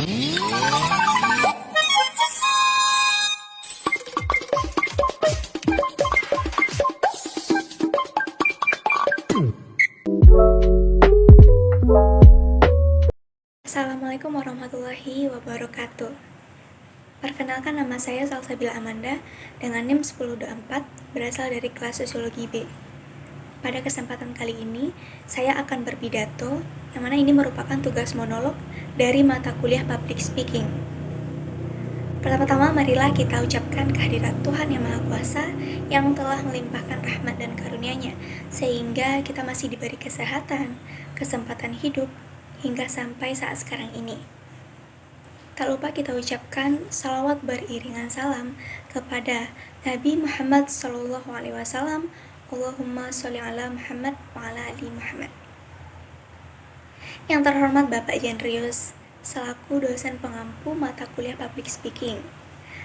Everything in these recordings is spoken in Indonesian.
Assalamualaikum warahmatullahi wabarakatuh. Perkenalkan, nama saya Salsabila Amanda dengan NIM 1024, berasal dari kelas Sosiologi B. Pada kesempatan kali ini, saya akan berpidato, yang mana ini merupakan tugas monolog dari mata kuliah Public Speaking. Pertama-tama, marilah kita ucapkan kehadirat Tuhan Yang Maha Kuasa yang telah melimpahkan rahmat dan karunia-Nya, sehingga kita masih diberi kesehatan, kesempatan hidup, hingga sampai saat sekarang ini. Tak lupa kita ucapkan salawat beriringan salam kepada Nabi Muhammad SAW. Allahumma sholli ala Muhammad wa ala ali Muhammad. Yang terhormat Bapak Jendrius, selaku dosen pengampu mata kuliah Public Speaking.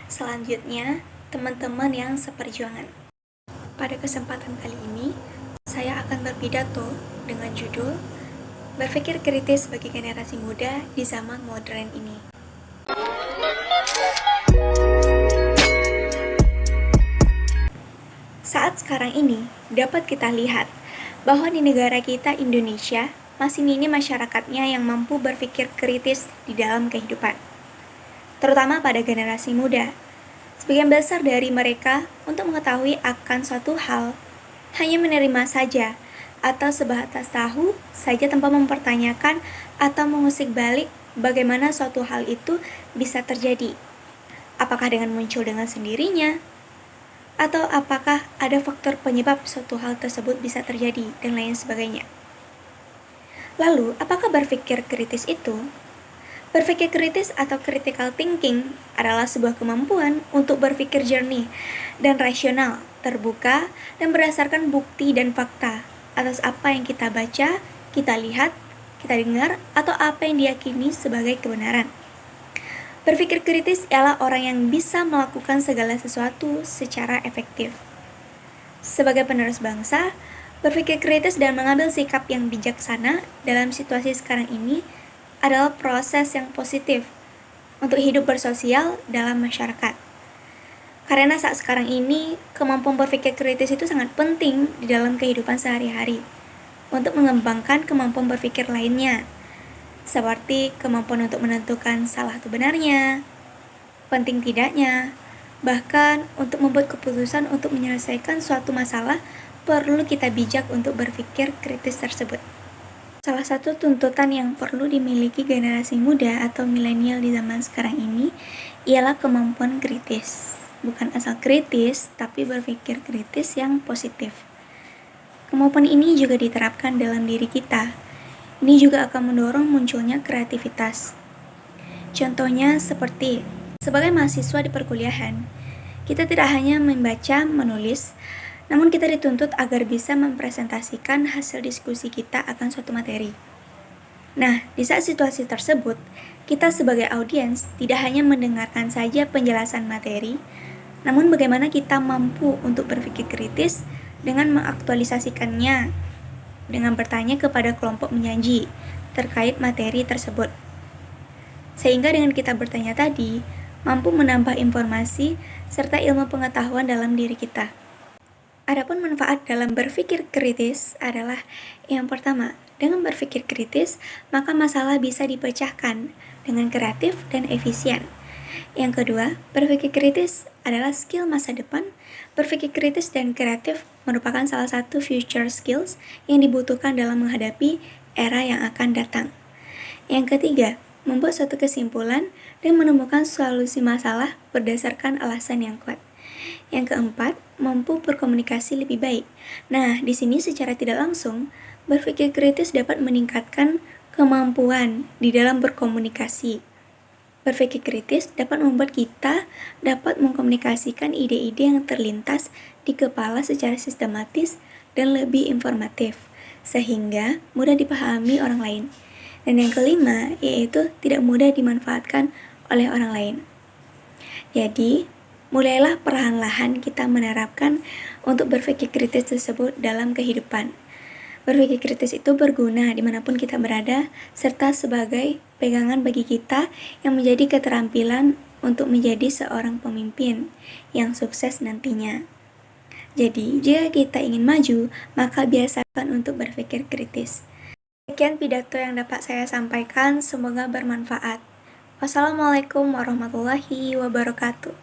Selanjutnya, teman-teman yang seperjuangan. Pada kesempatan kali ini, saya akan berpidato dengan judul Berpikir kritis bagi generasi muda di zaman modern ini. Saat sekarang ini, dapat kita lihat bahwa di negara kita Indonesia masih minim masyarakatnya yang mampu berpikir kritis di dalam kehidupan, terutama pada generasi muda. Sebagian besar dari mereka untuk mengetahui akan suatu hal hanya menerima saja, atau sebatas tahu saja tanpa mempertanyakan atau mengusik balik bagaimana suatu hal itu bisa terjadi. Apakah dengan muncul dengan sendirinya? Atau apakah ada faktor penyebab suatu hal tersebut bisa terjadi dan lain sebagainya. Lalu, apakah berpikir kritis itu? Berpikir kritis atau critical thinking adalah sebuah kemampuan untuk berpikir jernih dan rasional, terbuka, dan berdasarkan bukti dan fakta atas apa yang kita baca, kita lihat, kita dengar, atau apa yang diyakini sebagai kebenaran. Berpikir kritis ialah orang yang bisa melakukan segala sesuatu secara efektif. Sebagai penerus bangsa, berpikir kritis dan mengambil sikap yang bijaksana dalam situasi sekarang ini adalah proses yang positif untuk hidup bersosial dalam masyarakat. Karena saat sekarang ini, kemampuan berpikir kritis itu sangat penting di dalam kehidupan sehari-hari untuk mengembangkan kemampuan berpikir lainnya, seperti kemampuan untuk menentukan salah atau benarnya, penting tidaknya, bahkan untuk membuat keputusan untuk menyelesaikan suatu masalah, perlu kita bijak untuk berpikir kritis tersebut. Salah satu tuntutan yang perlu dimiliki generasi muda atau milenial di zaman sekarang ini ialah kemampuan kritis. Bukan asal kritis, tapi berpikir kritis yang positif. Kemampuan ini juga diterapkan dalam diri kita. Ini juga akan mendorong munculnya kreativitas. Contohnya seperti, sebagai mahasiswa di perkuliahan, kita tidak hanya membaca, menulis, namun kita dituntut agar bisa mempresentasikan hasil diskusi kita akan suatu materi. Nah, di saat situasi tersebut, kita sebagai audiens tidak hanya mendengarkan saja penjelasan materi, namun bagaimana kita mampu untuk berpikir kritis dengan mengaktualisasikannya, dengan bertanya kepada kelompok menyaji terkait materi tersebut. Sehingga dengan kita bertanya tadi, mampu menambah informasi serta ilmu pengetahuan dalam diri kita. Adapun manfaat dalam berpikir kritis adalah yang pertama, dengan berpikir kritis, maka masalah bisa dipecahkan dengan kreatif dan efisien. Yang kedua, berpikir kritis adalah skill masa depan. Berpikir kritis dan kreatif merupakan salah satu future skills yang dibutuhkan dalam menghadapi era yang akan datang. Yang ketiga, membuat suatu kesimpulan dan menemukan solusi masalah berdasarkan alasan yang kuat. Yang keempat, mampu berkomunikasi lebih baik. Nah, di sini secara tidak langsung, berpikir kritis dapat meningkatkan kemampuan di dalam berkomunikasi. Berpikir kritis dapat membuat kita dapat mengkomunikasikan ide-ide yang terlintas di kepala secara sistematis dan lebih informatif, sehingga mudah dipahami orang lain. Dan yang kelima, yaitu tidak mudah dimanfaatkan oleh orang lain. Jadi, mulailah perlahan-lahan kita menerapkan untuk berpikir kritis tersebut dalam kehidupan. Berpikir kritis itu berguna dimanapun kita berada, serta sebagai pegangan bagi kita yang menjadi keterampilan untuk menjadi seorang pemimpin yang sukses nantinya. Jadi, jika kita ingin maju, maka biasakan untuk berpikir kritis. Sekian pidato yang dapat saya sampaikan, semoga bermanfaat. Wassalamualaikum warahmatullahi wabarakatuh.